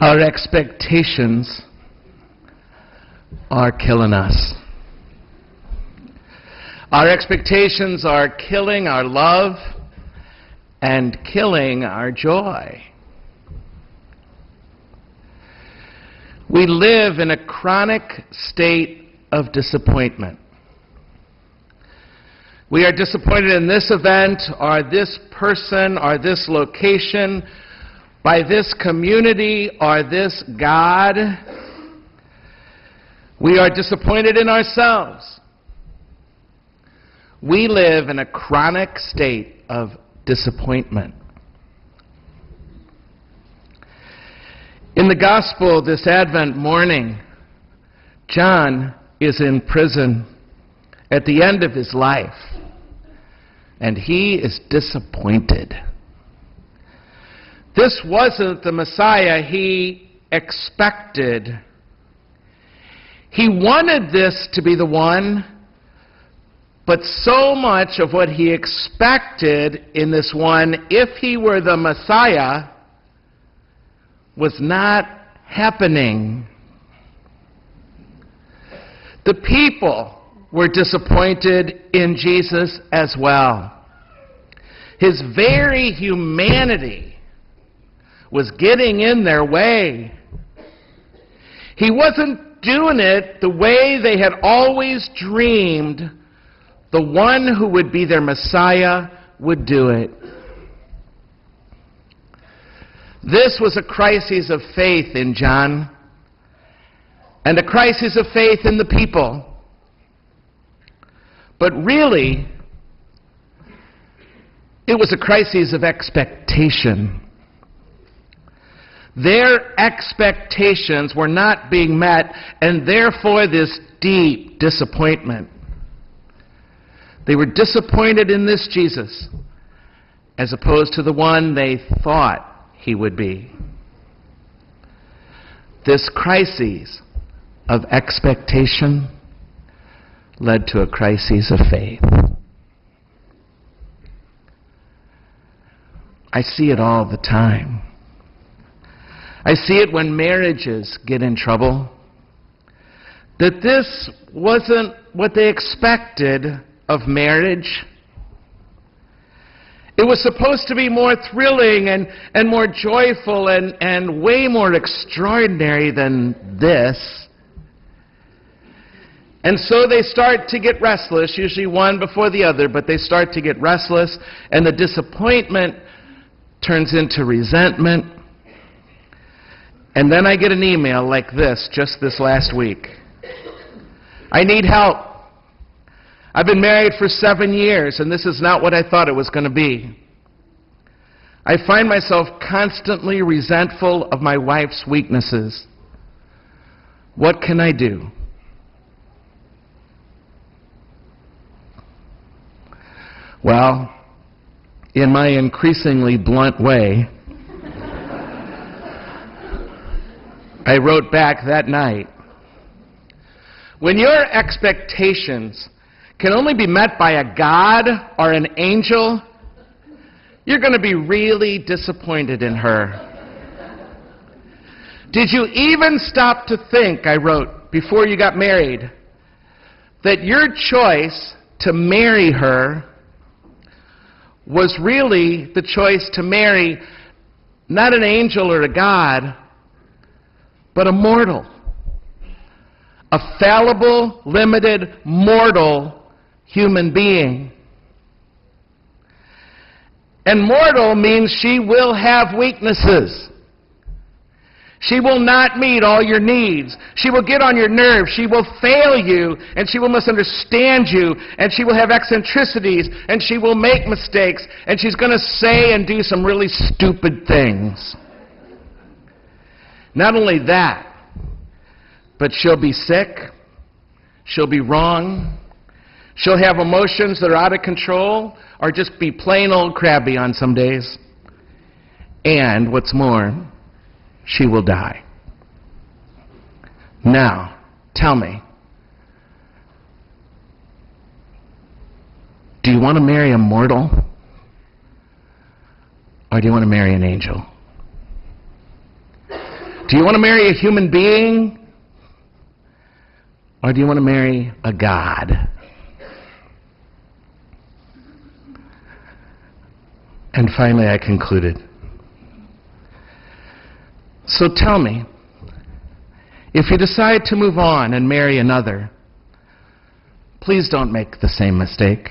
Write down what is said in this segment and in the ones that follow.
Our expectations are killing us. Our expectations are killing our love and killing our joy. We live in a chronic state of disappointment. We are disappointed in this event, or this person, or this location, by this community, or this God. We are disappointed in ourselves. We live in a chronic state of disappointment. In the gospel this Advent morning, John is in prison at the end of his life, and he is disappointed. This wasn't the Messiah he expected. He wanted this to be the one, but so much of what he expected in this one, if he were the Messiah, was not happening. The people were disappointed in Jesus as well. His very humanity was getting in their way. He wasn't doing it the way they had always dreamed the one who would be their Messiah would do it. This was a crisis of faith in John, and a crisis of faith in the people. But really, it was a crisis of expectation. Their expectations were not being met, and therefore this deep disappointment. They were disappointed in this Jesus, as opposed to the one they thought he would be. This crisis of expectation led to a crisis of faith. I see it all the time. I see it when marriages get in trouble, that this wasn't what they expected of marriage. It was supposed to be more thrilling and more joyful and way more extraordinary than this. And so they start to get restless, usually one before the other, but they start to get restless, and the disappointment turns into resentment. And then I get an email like this, just this last week. I need help. I've been married for 7 years, and this is not what I thought it was going to be. I find myself constantly resentful of my wife's weaknesses. What can I do? Well, in my increasingly blunt way, I wrote back that night, when your expectations can only be met by a God or an angel, you're going to be really disappointed in her. Did you even stop to think, I wrote, before you got married, that your choice to marry her was really the choice to marry not an angel or a God, but a mortal, a fallible, limited, mortal human being. And mortal means she will have weaknesses. She will not meet all your needs. She will get on your nerves. She will fail you, and she will misunderstand you, and she will have eccentricities, and she will make mistakes, and she's going to say and do some really stupid things. Not only that, but she'll be sick, she'll be wrong, she'll have emotions that are out of control, or just be plain old crabby on some days. And what's more, she will die. Now, tell me, do you want to marry a mortal, or do you want to marry an angel? Do Do you want to marry a human being? Or do you want to marry a God? And finally I concluded. So tell me, if you decide to move on and marry another, please don't make the same mistake.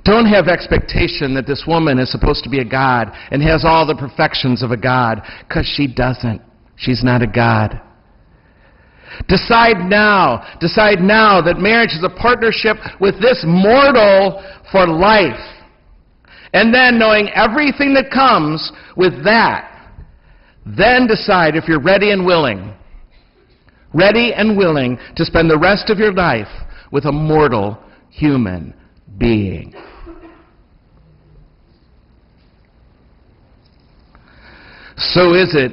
Don't have expectation that this woman is supposed to be a god and has all the perfections of a god, because she doesn't. She's not a god. Decide now that marriage is a partnership with this mortal for life. And then, knowing everything that comes with that, then decide if you're ready and willing to spend the rest of your life with a mortal human being. So is it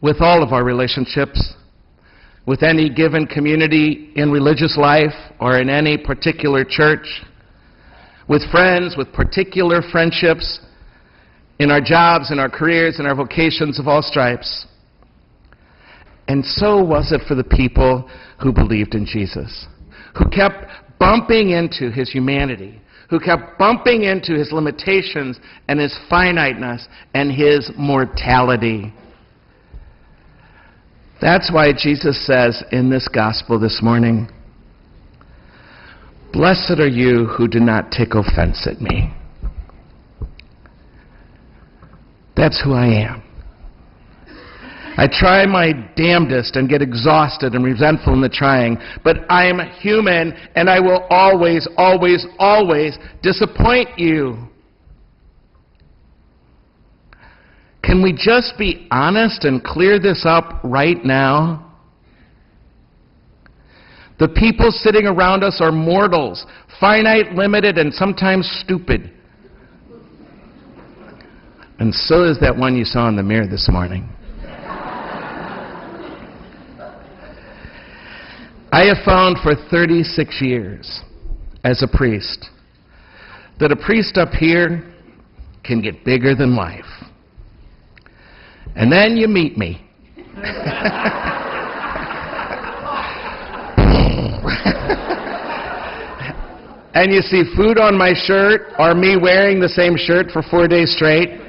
with all of our relationships, with any given community in religious life or in any particular church, with friends, with particular friendships, in our jobs, in our careers, in our vocations of all stripes. And so was it for the people who believed in Jesus, who kept bumping into his humanity, who kept bumping into his limitations and his finiteness and his mortality. That's why Jesus says in this gospel this morning, "Blessed are you who do not take offense at me." That's who I am. I try my damnedest and get exhausted and resentful in the trying, but I am human and I will always, always, always disappoint you. Can we just be honest and clear this up right now? The people sitting around us are mortals, finite, limited, and sometimes stupid. And so is that one you saw in the mirror this morning. I have found for 36 years as a priest that a priest up here can get bigger than life. And then you meet me. And you see food on my shirt or me wearing the same shirt for 4 days straight.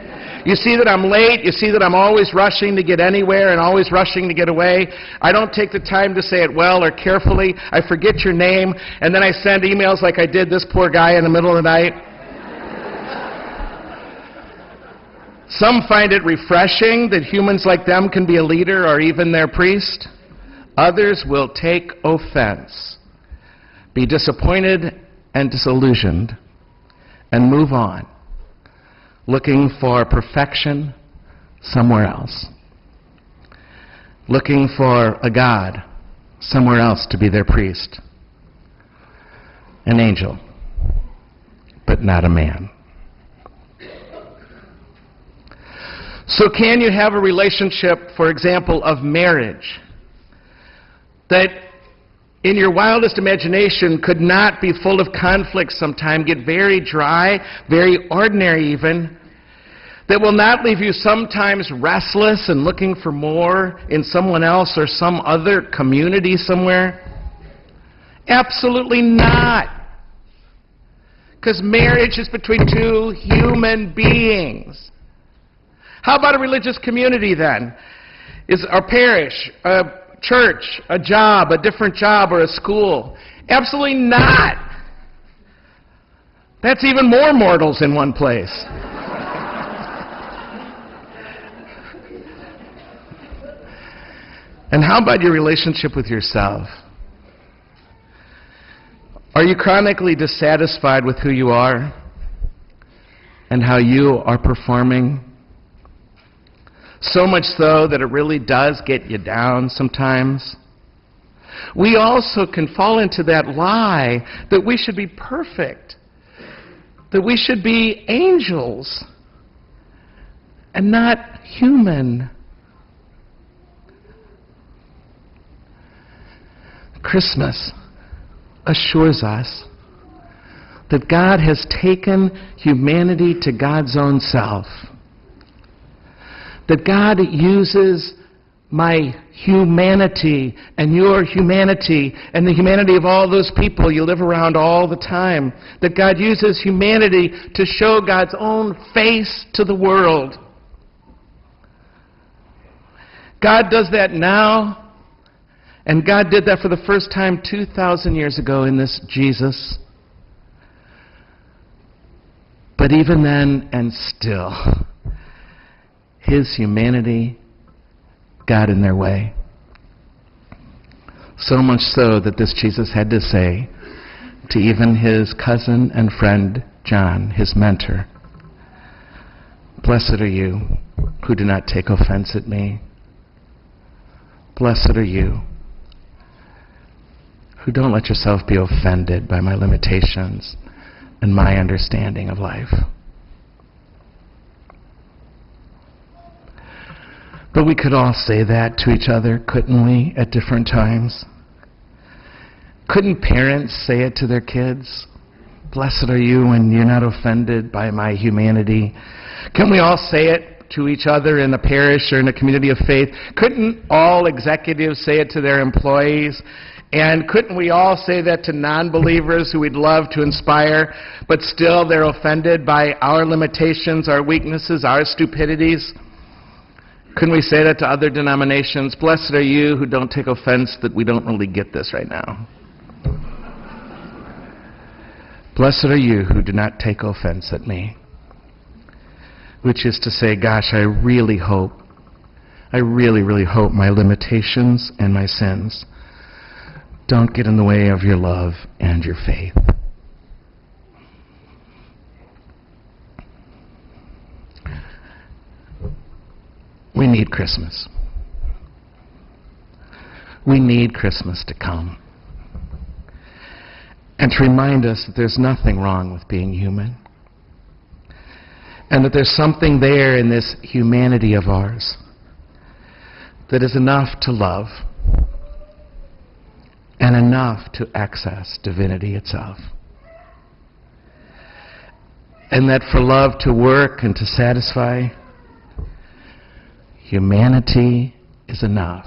You see that I'm late. You see that I'm always rushing to get anywhere and always rushing to get away. I don't take the time to say it well or carefully. I forget your name, and then I send emails like I did this poor guy in the middle of the night. Some find it refreshing that humans like them can be a leader or even their priest. Others will take offense, be disappointed and disillusioned, and move on, looking for perfection somewhere else, looking for a God somewhere else to be their priest, an angel, but not a man. So can you have a relationship, for example, of marriage that in your wildest imagination could not be full of conflict sometime, get very dry, very ordinary even, that will not leave you sometimes restless and looking for more in someone else or some other community somewhere? Absolutely not. Because marriage is between two human beings. How about a religious community then? Is our parish, a church, a job, a different job, or a school? Absolutely not. That's even more mortals in one place. And how about your relationship with yourself? Are you chronically dissatisfied with who you are and how you are performing? So much so that it really does get you down sometimes. We also can fall into that lie that we should be perfect, that we should be angels and not human. Christmas assures us that God has taken humanity to God's own self. That God uses my humanity and your humanity and the humanity of all those people you live around all the time. That God uses humanity to show God's own face to the world. God does that now, and God did that for the first time 2,000 years ago in this Jesus. But even then and still, his humanity got in their way. So much so that this Jesus had to say to even his cousin and friend John, his mentor, "Blessed are you who do not take offense at me. Blessed are you who don't let yourself be offended by my limitations and my understanding of life." But we could all say that to each other, couldn't we, at different times? Couldn't parents say it to their kids? "Blessed are you when you're not offended by my humanity." Couldn't we all say it to each other in a parish or in a community of faith? Couldn't all executives say it to their employees? And couldn't we all say that to non-believers who we'd love to inspire, but still they're offended by our limitations, our weaknesses, our stupidities? Couldn't we say that to other denominations? "Blessed are you who don't take offense that we don't really get this right now. Blessed are you who do not take offense at me." Which is to say, gosh, I really hope my limitations and my sins don't get in the way of your love and your faith. We need Christmas. We need Christmas to come. And to remind us that there's nothing wrong with being human. And that there's something there in this humanity of ours that is enough to love and enough to access divinity itself. And that for love to work and to satisfy, humanity is enough.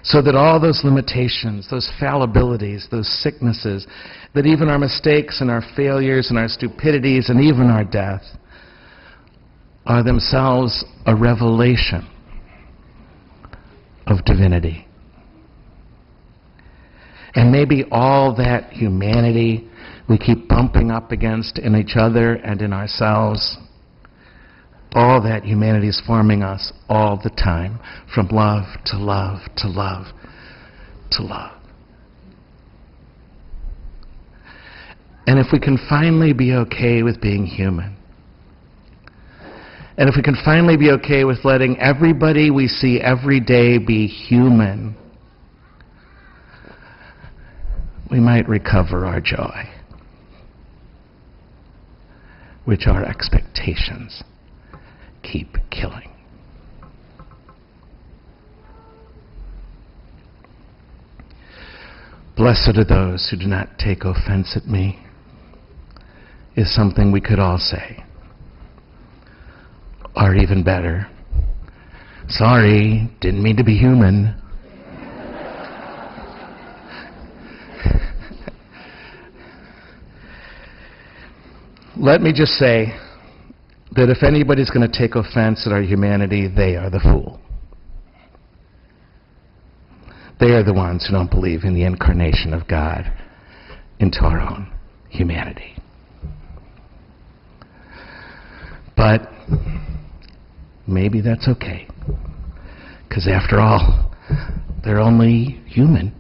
So that all those limitations, those fallibilities, those sicknesses, that even our mistakes and our failures and our stupidities and even our death are themselves a revelation of divinity. And maybe all that humanity we keep bumping up against in each other and in ourselves, all that humanity is forming us all the time, from love to love to love to love. And if we can finally be okay with being human, and if we can finally be okay with letting everybody we see every day be human, we might recover our joy, which our expectations keep killing. Blessed are those who do not take offense at me, is something we could all say. Or even better, sorry, didn't mean to be human. Let me just say that if anybody's going to take offense at our humanity, they are the fool. They are the ones who don't believe in the incarnation of God into our own humanity. But maybe that's okay, because after all, they're only human.